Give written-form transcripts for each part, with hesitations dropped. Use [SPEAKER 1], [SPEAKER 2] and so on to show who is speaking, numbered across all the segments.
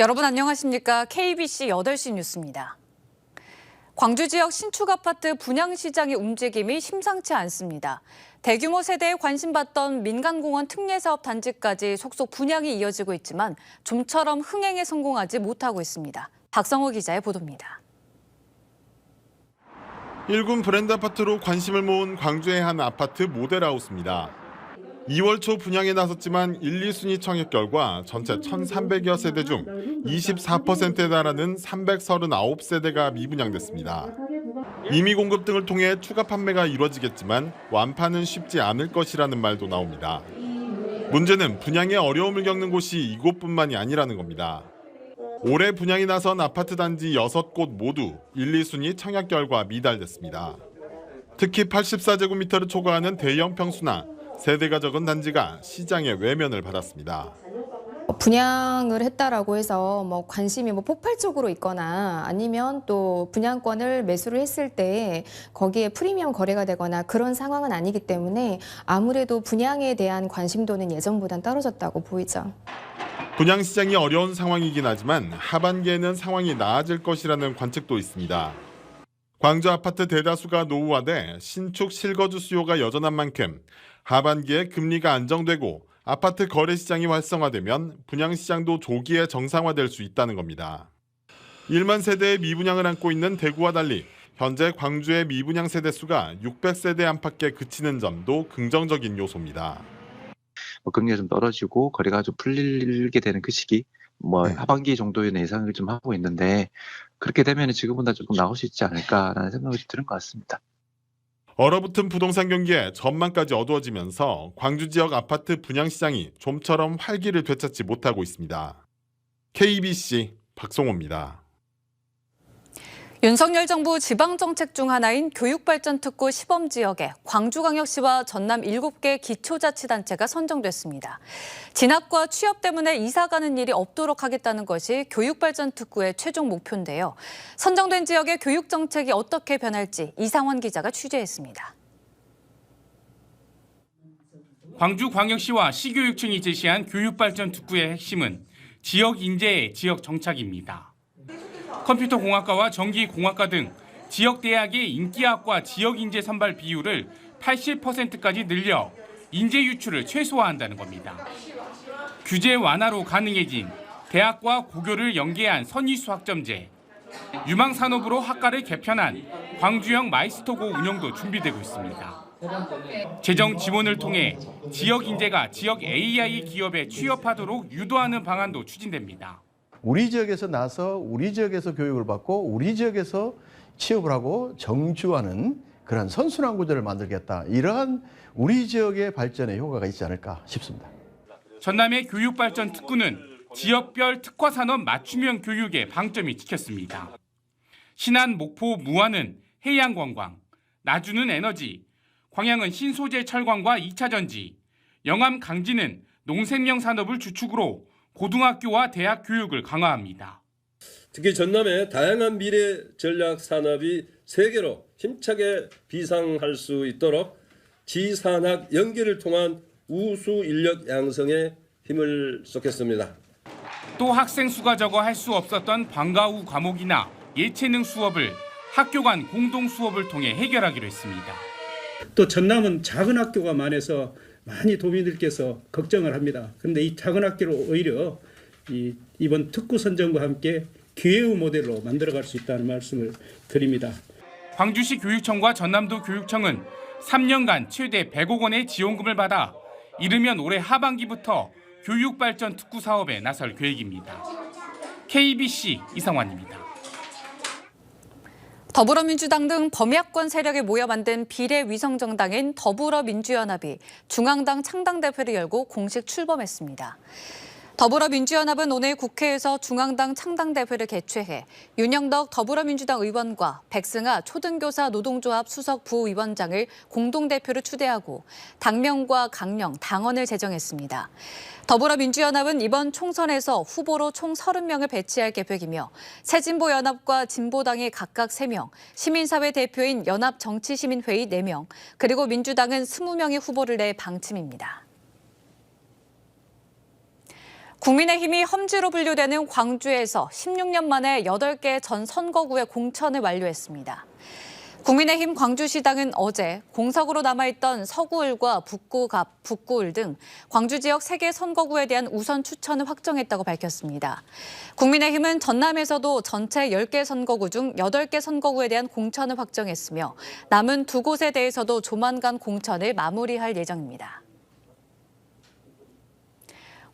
[SPEAKER 1] 여러분 안녕하십니까? KBC 8시 뉴스입니다. 광주 지역 신축 아파트 분양 시장의 움직임이 심상치 않습니다. 대규모 세대에 관심받던 민간공원 특례사업 단지까지 속속 분양이 이어지고 있지만 좀처럼 흥행에 성공하지 못하고 있습니다. 박성호 기자의 보도입니다.
[SPEAKER 2] 1군 브랜드 아파트로 관심을 모은 광주의 한 아파트 모델하우스입니다. 2월 초 분양에 나섰지만 1, 2순위 청약 결과 전체 1,300여 세대 중 24%에 달하는 339세대가 미분양됐습니다. 임의 공급 등을 통해 추가 판매가 이루어지겠지만 완판은 쉽지 않을 것이라는 말도 나옵니다. 문제는 분양에 어려움을 겪는 곳이 이곳뿐만이 아니라는 겁니다. 올해 분양이 나선 아파트 단지 6곳 모두 1, 2순위 청약 결과 미달됐습니다. 특히 84제곱미터를 초과하는 대형 평수나 세대가 적은 단지가 시장의 외면을 받았습니다.
[SPEAKER 3] 분양을 했다라고 해서 관심이 폭발적으로 있거나 아니면 또 분양권을 매수를 했을 때 거기에 프리미엄 거래가 되거나 그런 상황은 아니기 때문에 아무래도 분양에 대한 관심도는 예전보단 떨어졌다고 보이죠.
[SPEAKER 2] 분양 시장이 어려운 상황이긴 하지만 하반기에는 상황이 나아질 것이라는 관측도 있습니다. 광주 아파트 대다수가 노후화돼 신축 실거주 수요가 여전한 만큼 하반기에 금리가 안정되고 아파트 거래 시장이 활성화되면 분양 시장도 조기에 정상화될 수 있다는 겁니다. 1만 세대의 미분양을 안고 있는 대구와 달리 현재 광주의 미분양 세대 수가 600세대 안팎에 그치는 점도 긍정적인 요소입니다.
[SPEAKER 4] 금리가 좀 떨어지고 거래가 좀 풀리게 되는 그 시기, 하반기 정도의 예상을 좀 하고 있는데 그렇게 되면 지금보다 조금 나올 수 있지 않을까라는 생각이 드는 것 같습니다.
[SPEAKER 2] 얼어붙은 부동산 경기에 전망까지 어두워지면서 광주 지역 아파트 분양 시장이 좀처럼 활기를 되찾지 못하고 있습니다. KBC 박성호입니다.
[SPEAKER 1] 윤석열 정부 지방정책 중 하나인 교육발전특구 시범지역에 광주광역시와 전남 7개 기초자치단체가 선정됐습니다. 진학과 취업 때문에 이사가는 일이 없도록 하겠다는 것이 교육발전특구의 최종 목표인데요. 선정된 지역의 교육정책이 어떻게 변할지 이상원 기자가 취재했습니다.
[SPEAKER 5] 광주광역시와 시교육청이 제시한 교육발전특구의 핵심은 지역 인재의 지역 정착입니다. 컴퓨터공학과와 전기공학과 등 지역 대학의 인기학과 지역 인재 선발 비율을 80%까지 늘려 인재 유출을 최소화한다는 겁니다. 규제 완화로 가능해진 대학과 고교를 연계한 선의수 학점제, 유망산업으로 학과를 개편한 광주형 마이스터고 운영도 준비되고 있습니다. 재정 지원을 통해 지역 인재가 지역 AI 기업에 취업하도록 유도하는 방안도 추진됩니다.
[SPEAKER 6] 우리 지역에서 나서 우리 지역에서 교육을 받고 우리 지역에서 취업을 하고 정주하는 그런 선순환 구조를 만들겠다. 이러한 우리 지역의 발전에 효과가 있지 않을까 싶습니다.
[SPEAKER 5] 전남의 교육발전 특구는 지역별 특화산업 맞춤형 교육에 방점이 찍혔습니다. 신안, 목포, 무안은 해양관광, 나주는 에너지, 광양은 신소재 철광과 2차 전지, 영암, 강진은 농생명 산업을 주축으로 고등학교와 대학 교육을 강화합니다.
[SPEAKER 7] 특히 전남의 다양한 미래 전략 산업이 세계로 힘차게 비상할 수 있도록 지산학 연계를 통한 우수 인력 양성에 힘을 쏟겠습니다.
[SPEAKER 5] 또 학생 수가 적어 할 수 없었던 방과 후 과목이나 예체능 수업을 학교 간 공동 수업을 통해 해결하기로 했습니다.
[SPEAKER 8] 또 전남은 작은 학교가 많아서 많이 도민들께서 걱정을 합니다. 그런데 이 작은 학교를 오히려 이번 특구 선정과 함께 기회의 모델로 만들어갈 수 있다는 말씀을 드립니다.
[SPEAKER 5] 광주시 교육청과 전남도 교육청은 3년간 최대 100억 원의 지원금을 받아 이르면 올해 하반기부터 교육발전 특구 사업에 나설 계획입니다. KBC 이상환입니다.
[SPEAKER 1] 더불어민주당 등 범야권 세력이 모여 만든 비례위성정당인 더불어민주연합이 중앙당 창당대회를 열고 공식 출범했습니다. 더불어민주연합은 오늘 국회에서 중앙당 창당대회를 개최해 윤영덕 더불어민주당 의원과 백승아 초등교사 노동조합 수석 부위원장을 공동대표로 추대하고 당명과 강령, 당원을 제정했습니다. 더불어민주연합은 이번 총선에서 후보로 총 30명을 배치할 계획이며 새진보연합과 진보당이 각각 3명, 시민사회 대표인 연합정치시민회의 4명, 그리고 민주당은 20명의 후보를 낼 방침입니다. 국민의힘이 험지로 분류되는 광주에서 16년 만에 8개 전 선거구의 공천을 완료했습니다. 국민의힘 광주시당은 어제 공석으로 남아있던 서구을과 북구을 등 광주 지역 3개 선거구에 대한 우선 추천을 확정했다고 밝혔습니다. 국민의힘은 전남에서도 전체 10개 선거구 중 8개 선거구에 대한 공천을 확정했으며 남은 2곳에 대해서도 조만간 공천을 마무리할 예정입니다.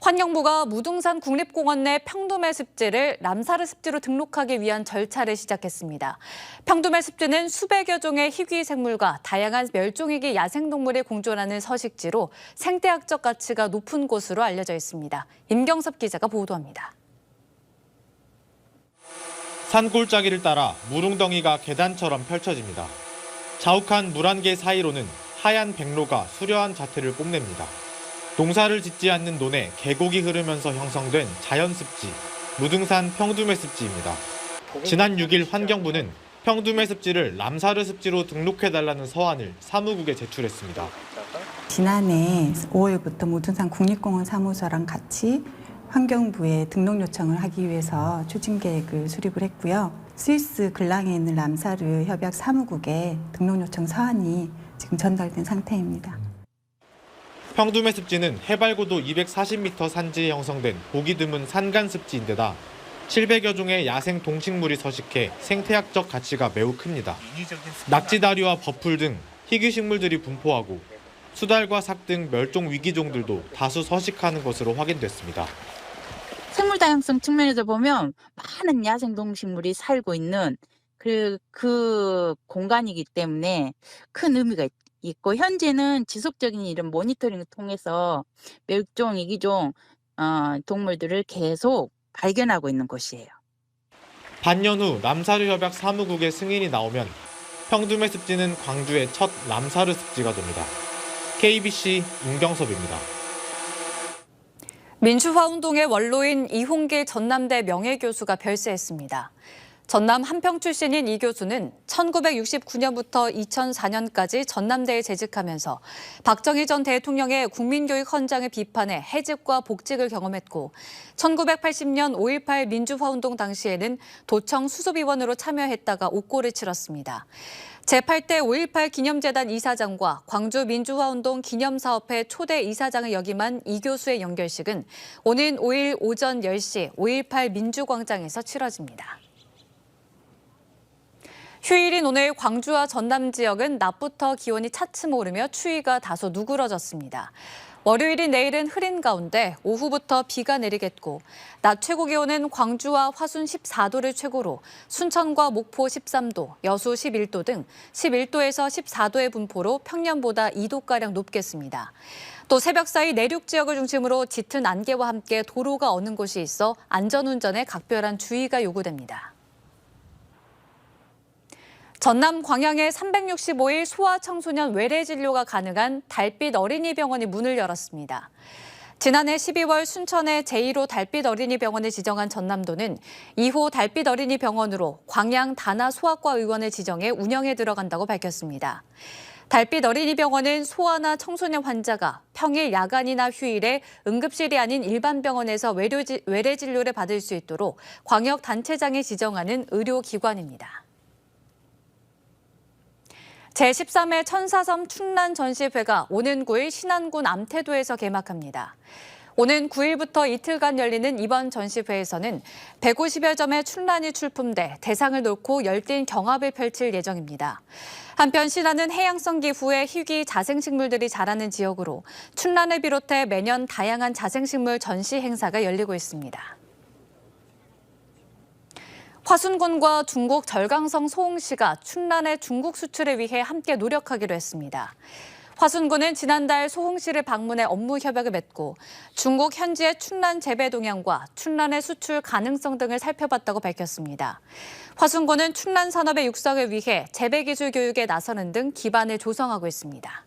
[SPEAKER 1] 환경부가 무등산 국립공원 내 평두매 습지를 람사르 습지로 등록하기 위한 절차를 시작했습니다. 평두매 습지는 수백여 종의 희귀 생물과 다양한 멸종위기 야생동물이 공존하는 서식지로 생태학적 가치가 높은 곳으로 알려져 있습니다. 임경섭 기자가 보도합니다.
[SPEAKER 9] 산골짜기를 따라 물웅덩이가 계단처럼 펼쳐집니다. 자욱한 물 한 개 사이로는 하얀 백로가 수려한 자태를 뽐냅니다. 농사를 짓지 않는 논에 계곡이 흐르면서 형성된 자연습지, 무등산 평두매 습지입니다. 지난 6일 환경부는 평두매 습지를 람사르 습지로 등록해달라는 서한을 사무국에 제출했습니다.
[SPEAKER 10] 지난해 5월부터 무등산 국립공원 사무소랑 같이 환경부에 등록 요청을 하기 위해서 추진 계획을 수립을 했고요. 스위스 글랑에 있는 람사르 협약 사무국에 등록 요청 서한이 지금 전달된 상태입니다.
[SPEAKER 9] 평두매 습지는 해발고도 240m 산지에 형성된 보기 드문 산간 습지인데다 700여 종의 야생 동식물이 서식해 생태학적 가치가 매우 큽니다. 낙지다리와 버풀 등 희귀 식물들이 분포하고 수달과 삭 등 멸종 위기종들도 다수 서식하는 것으로 확인됐습니다.
[SPEAKER 11] 생물 다양성 측면에서 보면 많은 야생 동식물이 살고 있는 그 공간이기 때문에 큰 의미가 있고, 현재는 지속적인 이런 모니터링을 통해서 멸종 위기종 동물들을 계속 발견하고 있는 곳이에요.
[SPEAKER 9] 반년 후 람사르 협약 사무국의 승인이 나오면 평두매 습지는 광주의 첫 람사르 습지가 됩니다. KBC 임경섭입니다.
[SPEAKER 1] 민주화운동의 원로인 이홍길 전남대 명예교수가 별세했습니다. 전남 한평 출신인 이 교수는 1969년부터 2004년까지 전남대에 재직하면서 박정희 전 대통령의 국민교육 헌장을 비판해 해직과 복직을 경험했고 1980년 5.18 민주화운동 당시에는 도청 수습위원으로 참여했다가 옥고를 치렀습니다. 제8대 5.18 기념재단 이사장과 광주 민주화운동 기념사업회 초대 이사장을 역임한 이 교수의 연결식은 오는 5일 오전 10시 5.18 민주광장에서 치러집니다. 휴일인 오늘 광주와 전남 지역은 낮부터 기온이 차츰 오르며 추위가 다소 누그러졌습니다. 월요일인 내일은 흐린 가운데 오후부터 비가 내리겠고 낮 최고 기온은 광주와 화순 14도를 최고로 순천과 목포 13도, 여수 11도 등 11도에서 14도의 분포로 평년보다 2도가량 높겠습니다. 또 새벽 사이 내륙 지역을 중심으로 짙은 안개와 함께 도로가 어는 곳이 있어 안전운전에 각별한 주의가 요구됩니다. 전남 광양의 365일 소아청소년 외래 진료가 가능한 달빛 어린이병원이 문을 열었습니다. 지난해 12월 순천의 제1호 달빛 어린이병원을 지정한 전남도는 2호 달빛 어린이병원으로 광양 다나 소아과 의원을 지정해 운영에 들어간다고 밝혔습니다. 달빛 어린이병원은 소아나 청소년 환자가 평일 야간이나 휴일에 응급실이 아닌 일반 병원에서 외래 진료를 받을 수 있도록 광역단체장이 지정하는 의료기관입니다. 제13회 천사섬 춘란 전시회가 오는 9일 신안군 암태도에서 개막합니다. 오는 9일부터 이틀간 열리는 이번 전시회에서는 150여 점의 춘란이 출품돼 대상을 놓고 열띤 경합을 펼칠 예정입니다. 한편 신안은 해양성 기후의 희귀 자생식물들이 자라는 지역으로 춘란을 비롯해 매년 다양한 자생식물 전시 행사가 열리고 있습니다. 화순군과 중국 절강성 소홍시가 춘란의 중국 수출을 위해 함께 노력하기로 했습니다. 화순군은 지난달 소홍시를 방문해 업무 협약을 맺고 중국 현지의 춘란 재배 동향과 춘란의 수출 가능성 등을 살펴봤다고 밝혔습니다. 화순군은 춘란 산업의 육성을 위해 재배 기술 교육에 나서는 등 기반을 조성하고 있습니다.